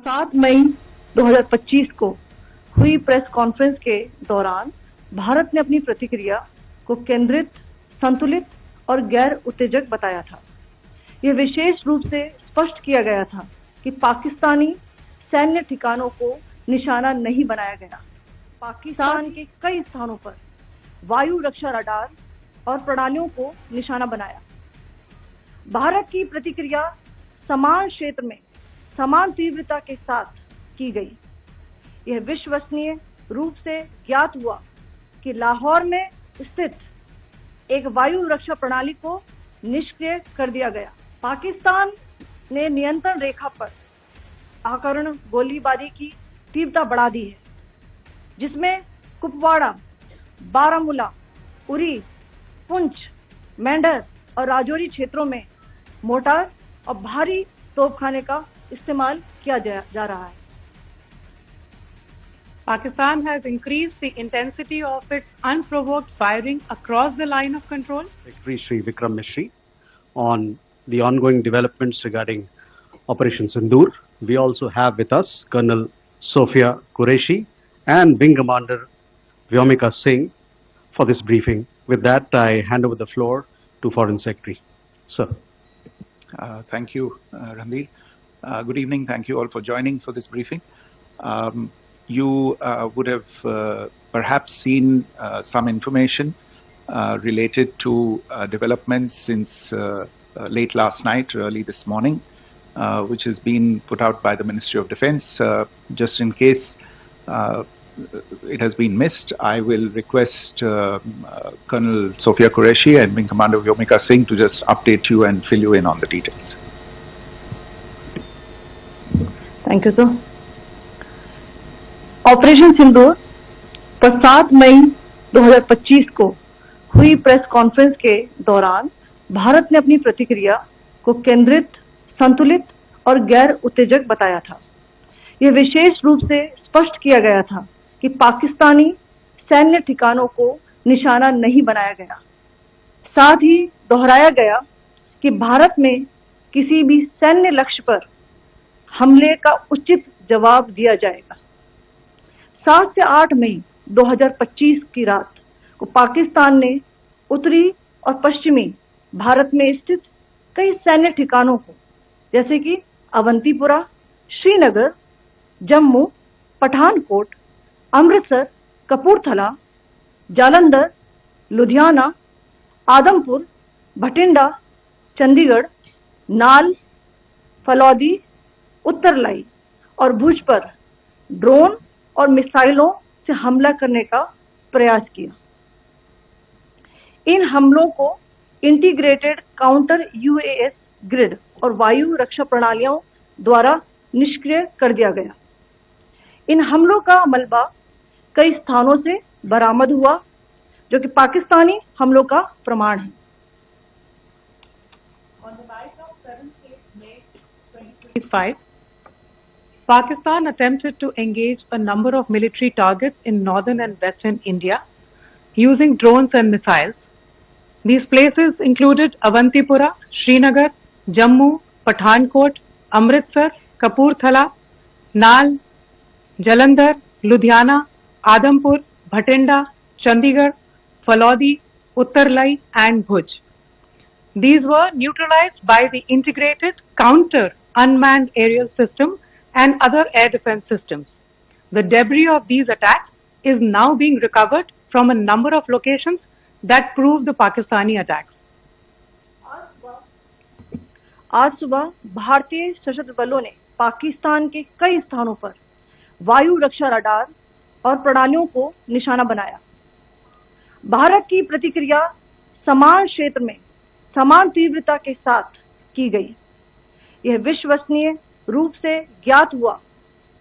7 मई 2025 को हुई press conference के दौरान भारत ने अपनी प्रतिक्रिया को केंद्रित, संतुलित और गैर उत्तेजक बताया था। यह विशेष रूप से स्पष्ट किया गया था कि पाकिस्तानी सैन्य ठिकानों को निशाना नहीं बनाया गया। पाकिस्तान के कई स्थानों पर वायु रक्षा रडार और प्रणालियों को निशाना बनाया। भारत की प्रतिक्रिया समान क्षेत्र में समान तीव्रता के साथ की गई। यह विश्वसनीय रूप से ज्ञात हुआ कि लाहौर में स्थित एक वायु रक्षा प्रणाली को निष्क्रिय कर दिया गया। पाकिस्तान ने नियंत्रण रेखा पर आकरण गोलीबारी की तीव्रता बढ़ा दी है, जिसमें कुपवाड़ा, बारामूला, उरी, पुंछ, मेंढर और राजौरी क्षेत्रों में मोर्टार और भारी तोपखाने का इस्तेमाल किया जा रहा है। Pakistan has increased the intensity of its unprovoked firing across the line of control. Secretary Shri Vikram Mishri on the ongoing developments regarding Operation Sindoor. We also have with us Colonel Sophia Qureshi and Wing Commander Vyomika Singh for this briefing. With that, I hand over the floor to Foreign Secretary. Sir. Thank you, Ranveer. Good evening. Thank you all for joining for this briefing. You would have perhaps seen some information related to developments since late last night, early this morning, which has been put out by the Ministry of Defence. Just in case it has been missed, I will request Colonel Sophia Qureshi and Wing Commander Vyomika Singh to just update you and fill you in on the details. Thank you, sir. Operation Sindoor पर 7 मई 2025 को हुई press conference के दौरान भारत ने अपनी प्रतिक्रिया को केंद्रित, संतुलित और गैर उत्तेजक बताया था। यह विशेष रूप से स्पष्ट किया गया था कि पाकिस्तानी सैन्य ठिकानों को निशाना नहीं बनाया गया। साथ ही दोहराया गया कि भारत में किसी भी सैन्य लक्ष्य पर हमले का उचित जवाब दिया जाएगा। 7 से 8 मई 2025 की रात को पाकिस्तान ने उत्तरी और पश्चिमी भारत में स्थित कई सैन्य ठिकानों को, जैसे कि अवंतीपुरा, श्रीनगर, जम्मू, पठानकोट, अमृतसर, कपूरथला, जालंधर, लुधियाना, आदमपुर, भटिंडा, चंडीगढ़, नाल, फलौदी, उत्तरलाई और भुज पर ड्रोन और मिसाइलों से हमला करने का प्रयास किया। इन हमलों को इंटीग्रेटेड काउंटर यूएस ग्रिड और वायु रक्षा प्रणालियों द्वारा निष्क्रिय कर दिया गया। इन हमलों का मलबा कई स्थानों से बरामद हुआ, जो कि पाकिस्तानी हमलों का प्रमाण है। On the night of 7th May 2025, Pakistan attempted to engage a number of military targets in northern and western India using drones and missiles. These places included Avantipura, Srinagar, Jammu, Pathankot, Amritsar, Kapurthala, Nal, Jalandhar, Ludhiana, Adampur, Bhatinda, Chandigarh, Falodi, Uttarlai and Bhuj. These were neutralized by the integrated counter unmanned aerial system and other air defense systems. The debris of these attacks is now being recovered from a number of locations that prove the Pakistani attacks. आज सुबह भारतीय सशस्त्र बलों ने पाकिस्तान के कई स्थानों पर वायु रक्षा रडार और प्रणालियों को निशाना बनाया। भारत की प्रतिक्रिया समान क्षेत्र में समान तीव्रता के साथ की गई। यह विश्वसनीय रूप से ज्ञात हुआ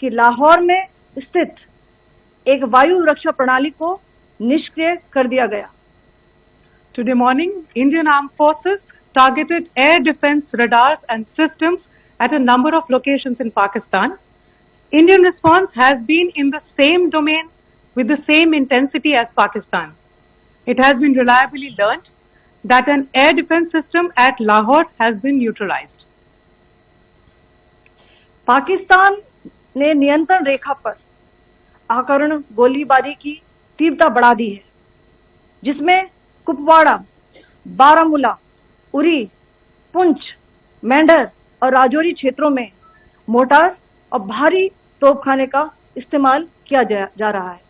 कि लाहौर में स्थित एक वायु रक्षा प्रणाली को निष्क्रिय कर दिया गया। Today morning, Indian Armed Forces targeted air defense radars and systems at a number of locations in Pakistan. Indian response has been in the same domain with the same intensity as Pakistan. It has been reliably learnt that an air defense system at Lahore has been neutralized. Pakistan ने नियंत्रण रेखा पर अकारण गोलीबारी की तीव्रता बढ़ा दी है, जिसमें कुपवाड़ा, बारामूला, उरी, पुंछ, मेंढर और राजौरी क्षेत्रों में मोर्टार और भारी तोपखाने का इस्तेमाल किया जा रहा है।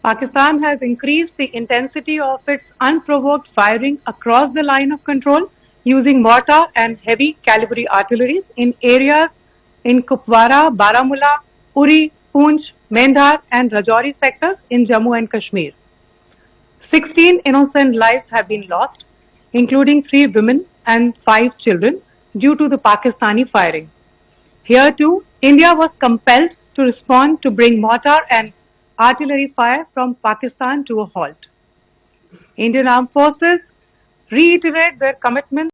Pakistan has increased the intensity of its unprovoked firing across the line of control using mortar and heavy calibre artilleries in areas in Kupwara, Baramulla, Uri, Poonch, Mendhar and Rajouri sectors in Jammu and Kashmir. 16 innocent lives have been lost, including 3 women and 5 children, due to the Pakistani firing. Here too, India was compelled to respond to bring mortar and artillery fire from Pakistan to a halt. Indian Armed Forces reiterate their commitment